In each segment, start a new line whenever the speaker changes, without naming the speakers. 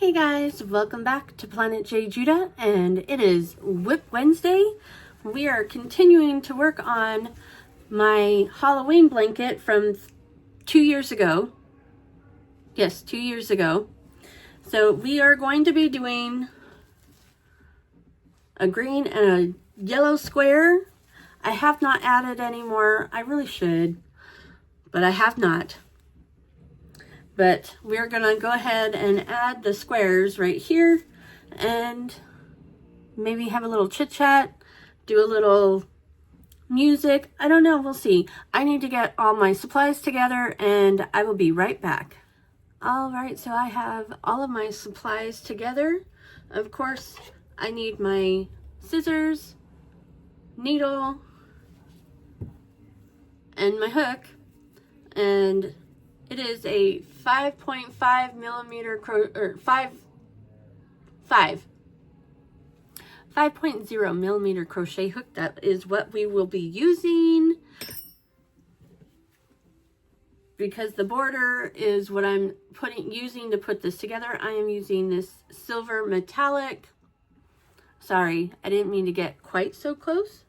Hey guys, welcome back to Planet JeJuDa, and it is WIP Wednesday. We are continuing to work on my Halloween blanket from 2 years ago. Yes, 2 years ago. So we are going to be doing a green and a yellow square. I have not added any more. I really should, but I have not. But we're gonna go ahead and add the squares right here and maybe have a little chit chat, do a little music. I don't know, we'll see. I need to get all my supplies together and I will be right back. All right, so I have all of my supplies together. Of course, I need my scissors, needle, and my hook, and it is a 5.5 millimeter 5.0 millimeter crochet hook. That is what we will be using, because the border is what I'm using to put this together. I am using this silver metallic. Sorry, I didn't mean to get quite so close.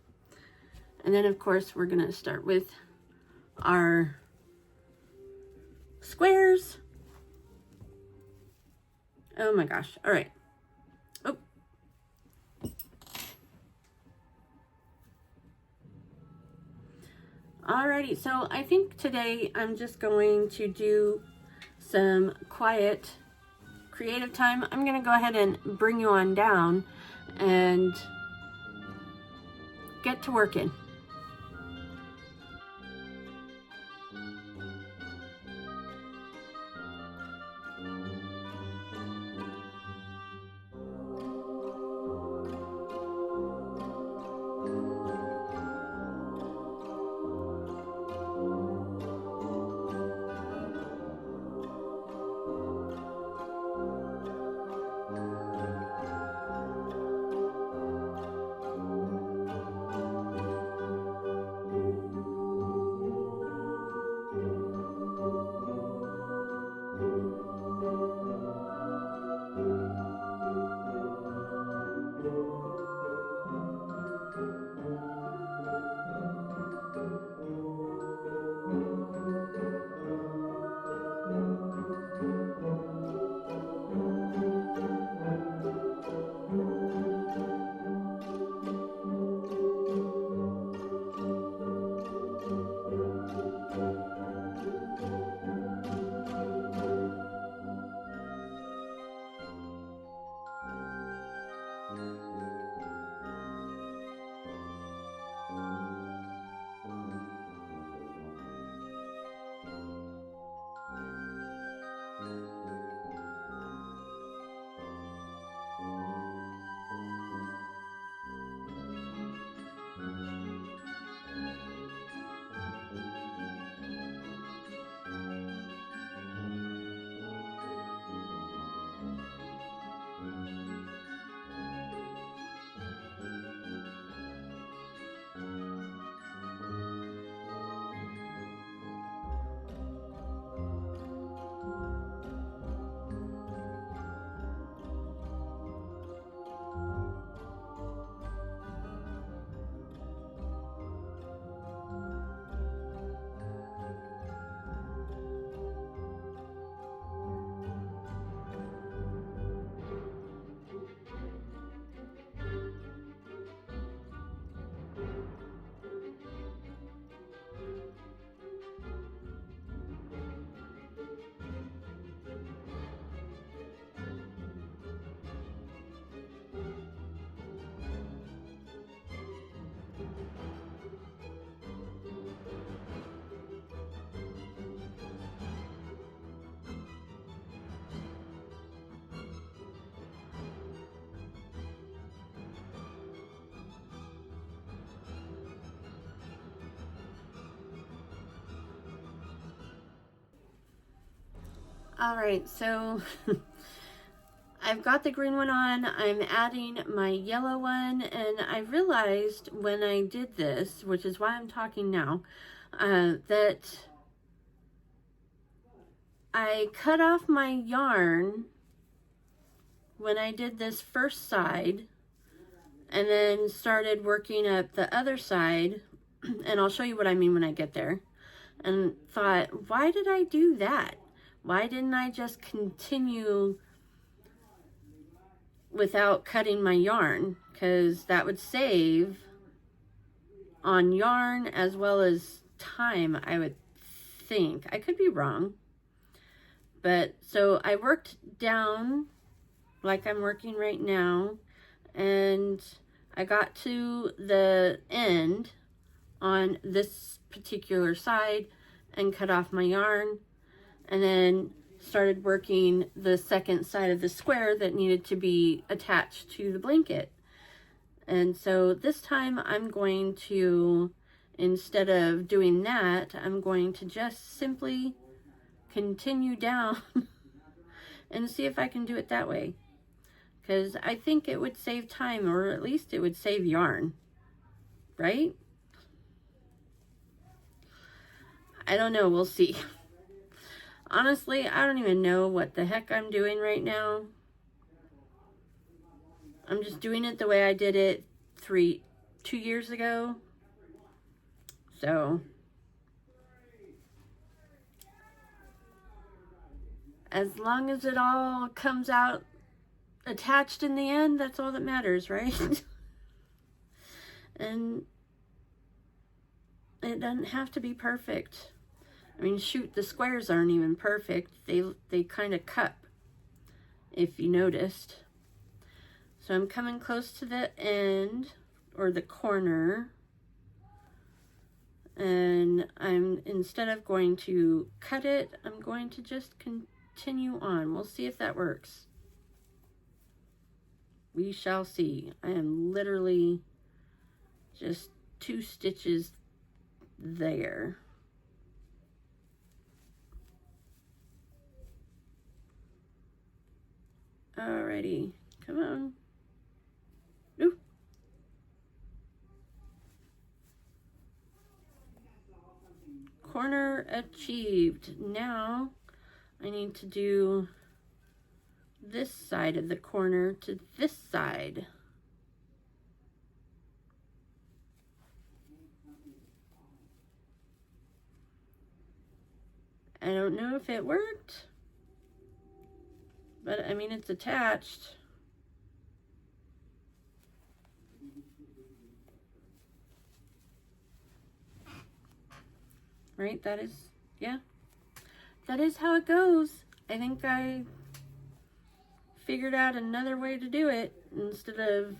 And then of course we're gonna start with our squares. Oh my gosh. All right. Oh. Alrighty. So I think today I'm just going to do some quiet, creative time. I'm going to go ahead and bring you on down and get to working. All right, so I've got the green one on. I'm adding my yellow one, and I realized when I did this, which is why I'm talking now, that I cut off my yarn when I did this first side and then started working up the other side, and I'll show you what I mean when I get there, and thought, why did I do that? Why didn't I just continue without cutting my yarn? Because that would save on yarn as well as time, I would think. I could be wrong. But so I worked down like I'm working right now, and I got to the end on this particular side and cut off my yarn, and then started working the second side of the square that needed to be attached to the blanket. And so this time I'm going to, instead of doing that, I'm going to just simply continue down and see if I can do it that way. Because I think it would save time, or at least it would save yarn, right? I don't know, we'll see. Honestly, I don't even know what the heck I'm doing right now. I'm just doing it the way I did it 2 years ago. So, as long as it all comes out attached in the end, that's all that matters, right? And it doesn't have to be perfect. I mean, shoot, the squares aren't even perfect. They kind of cup, if you noticed. So I'm coming close to the end, or the corner, and instead of going to cut it, I'm going to just continue on. We'll see if that works. We shall see. I am literally just 2 stitches there. Alrighty, come on. Ooh. Corner achieved. Now I need to do this side of the corner to this side. I don't know if it worked, but I mean, it's attached. Right, that is, yeah, that is how it goes. I think I figured out another way to do it instead of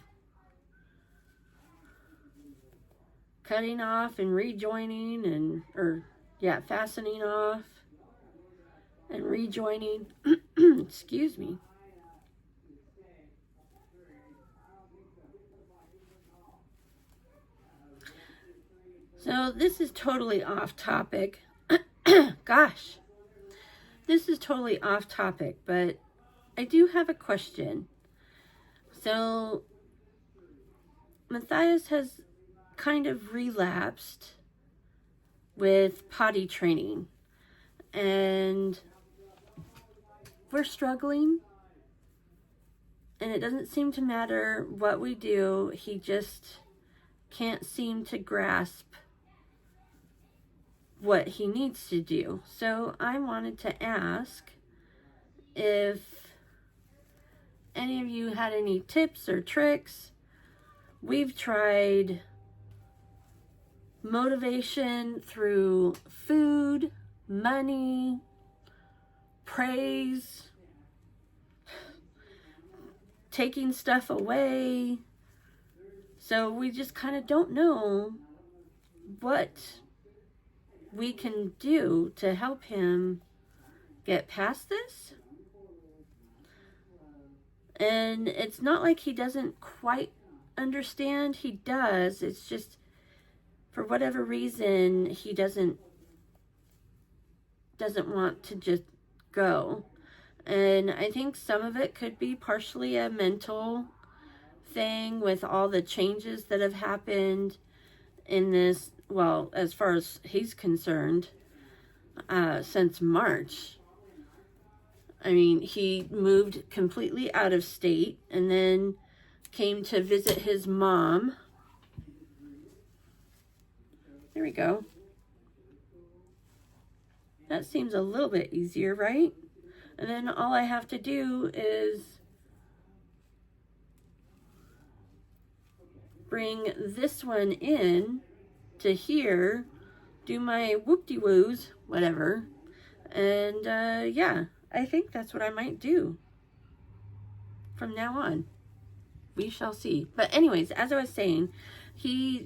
cutting off and rejoining and, fastening off and rejoining. Excuse me. So this is totally off topic. Gosh, this is totally off topic, but I do have a question. So Matthias has kind of relapsed with potty training, and we're struggling, and it doesn't seem to matter what we do. He just can't seem to grasp what he needs to do. So I wanted to ask if any of you had any tips or tricks. We've tried motivation through food, money, praise, taking stuff away. So we just kind of don't know what we can do to help him get past this. And it's not like he doesn't quite understand. He does. It's just, for whatever reason, he doesn't want to just go. And I think some of it could be partially a mental thing with all the changes that have happened in this, well, as far as he's concerned, since March. I mean, he moved completely out of state and then came to visit his mom. There we go. That seems a little bit easier, right? And then all I have to do is bring this one in to here, do my whoop-de-woos, whatever. And yeah, I think that's what I might do from now on. We shall see. But anyways, as I was saying, he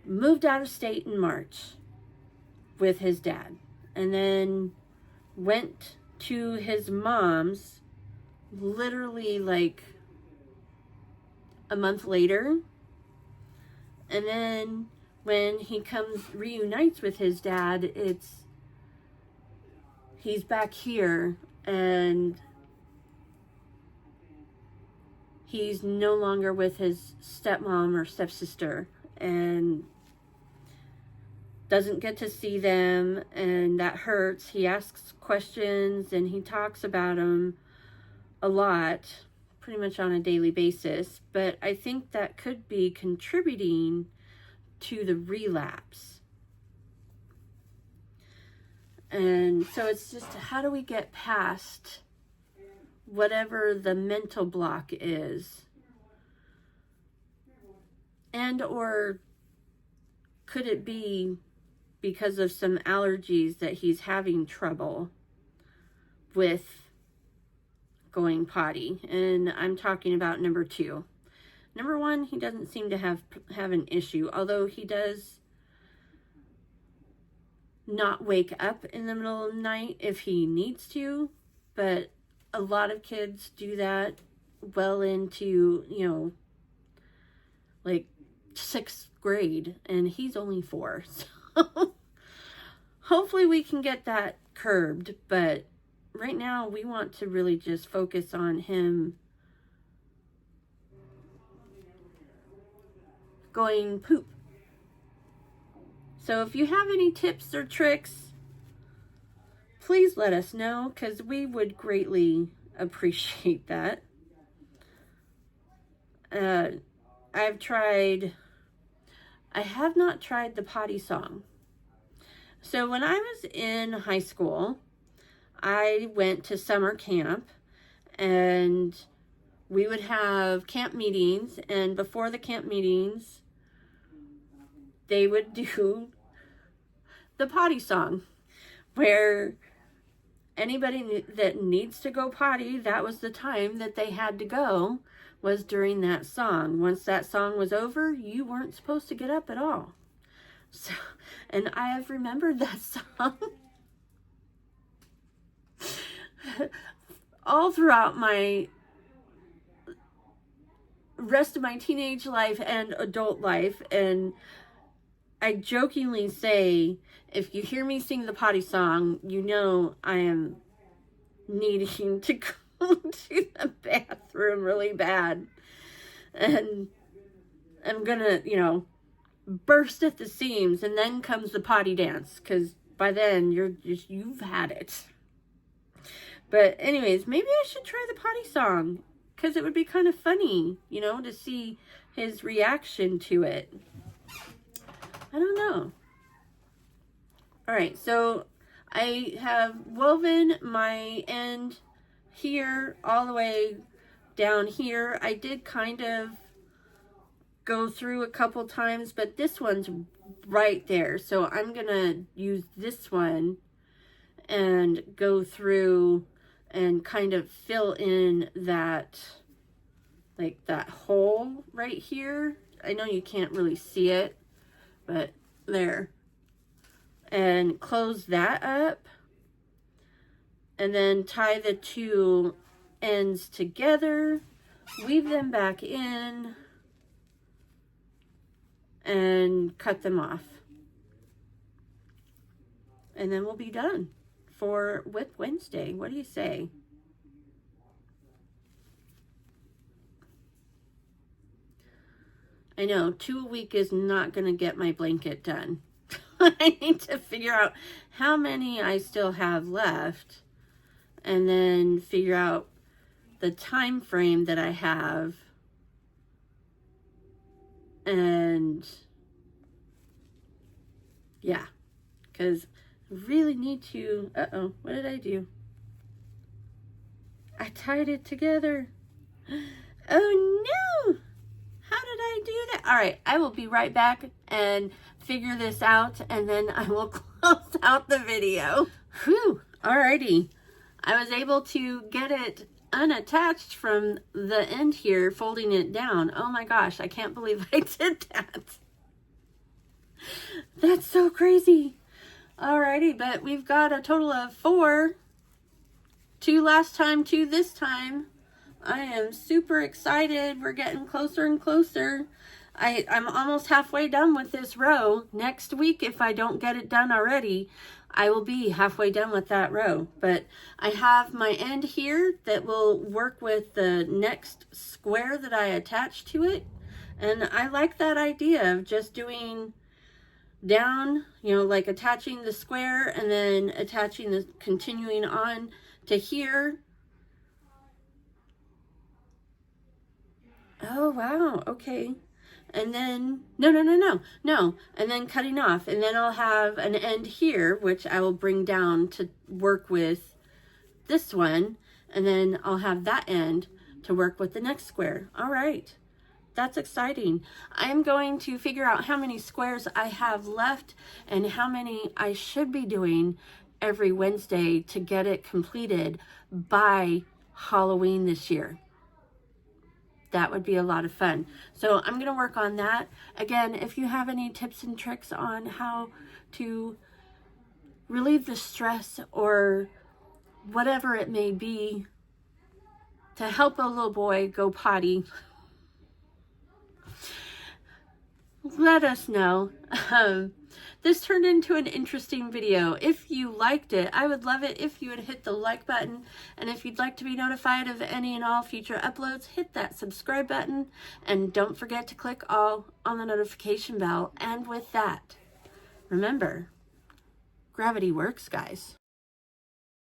moved out of state in March with his dad, and then went to his mom's literally like a month later. And then when he reunites with his dad, he's back here, and he's no longer with his stepmom or stepsister, and doesn't get to see them, and that hurts. He asks questions and he talks about them a lot, pretty much on a daily basis, but I think that could be contributing to the relapse. And so it's just, how do we get past whatever the mental block is? And or could it be because of some allergies that he's having trouble with going potty? And I'm talking about number 2. Number 1, he doesn't seem to have an issue, although he does not wake up in the middle of the night if he needs to, but a lot of kids do that well into, like 6th grade, and he's only 4, so hopefully we can get that curbed. But right now we want to really just focus on him going poop. So if you have any tips or tricks, please let us know, because we would greatly appreciate that. I have not tried the potty song. So when I was in high school, I went to summer camp, and we would have camp meetings, and before the camp meetings, they would do the potty song, where anybody that needs to go potty, that was the time that they had to go, was during that song. Once that song was over, you weren't supposed to get up at all. So, and I have remembered that song all throughout my rest of my teenage life and adult life. And I jokingly say, if you hear me sing the potty song, you know I am needing to go to the bathroom really bad. And I'm gonna, burst at the seams, and then comes the potty dance, because by then you've had it. But anyways, maybe I should try the potty song, because it would be kind of funny, to see his reaction to it. I don't know. All right, so I have woven my end here all the way down here. I did kind of go through a couple times, but this one's right there. So I'm gonna use this one and go through and kind of fill in that, like that hole right here. I know you can't really see it, but there. And close that up, and then tie the 2 ends together, weave them back in, and cut them off. And then we'll be done for WIP Wednesday. What do you say? I know 2 a week is not going to get my blanket done. I need to figure out how many I still have left, and then figure out the time frame that I have, and yeah, because I really need to, what did I do? I tied it together. Oh no! How did I do that? All right, I will be right back and figure this out, and then I will close out the video. Whew, alrighty. I was able to get it unattached from the end here, folding it down. Oh my gosh, I can't believe I did that. That's so crazy. Alrighty, but we've got a total of 4. 2 last time, 2 this time. I am super excited. We're getting closer and closer. I'm almost halfway done with this row. Next week, if I don't get it done already, I will be halfway done with that row. But I have my end here that will work with the next square that I attach to it. And I like that idea of just doing down, you know, like attaching the square and then attaching the, continuing on to here. Oh, wow. Okay. And then, no. And then cutting off. And then I'll have an end here, which I will bring down to work with this one. And then I'll have that end to work with the next square. All right. That's exciting. I am going to figure out how many squares I have left and how many I should be doing every Wednesday to get it completed by Halloween this year. That would be a lot of fun. So I'm going to work on that. Again, if you have any tips and tricks on how to relieve the stress or whatever it may be to help a little boy go potty, let us know. This turned into an interesting video. If you liked it, I would love it if you would hit the like button. And if you'd like to be notified of any and all future uploads, hit that subscribe button. And don't forget to click all on the notification bell. And with that, remember, gravity works, guys.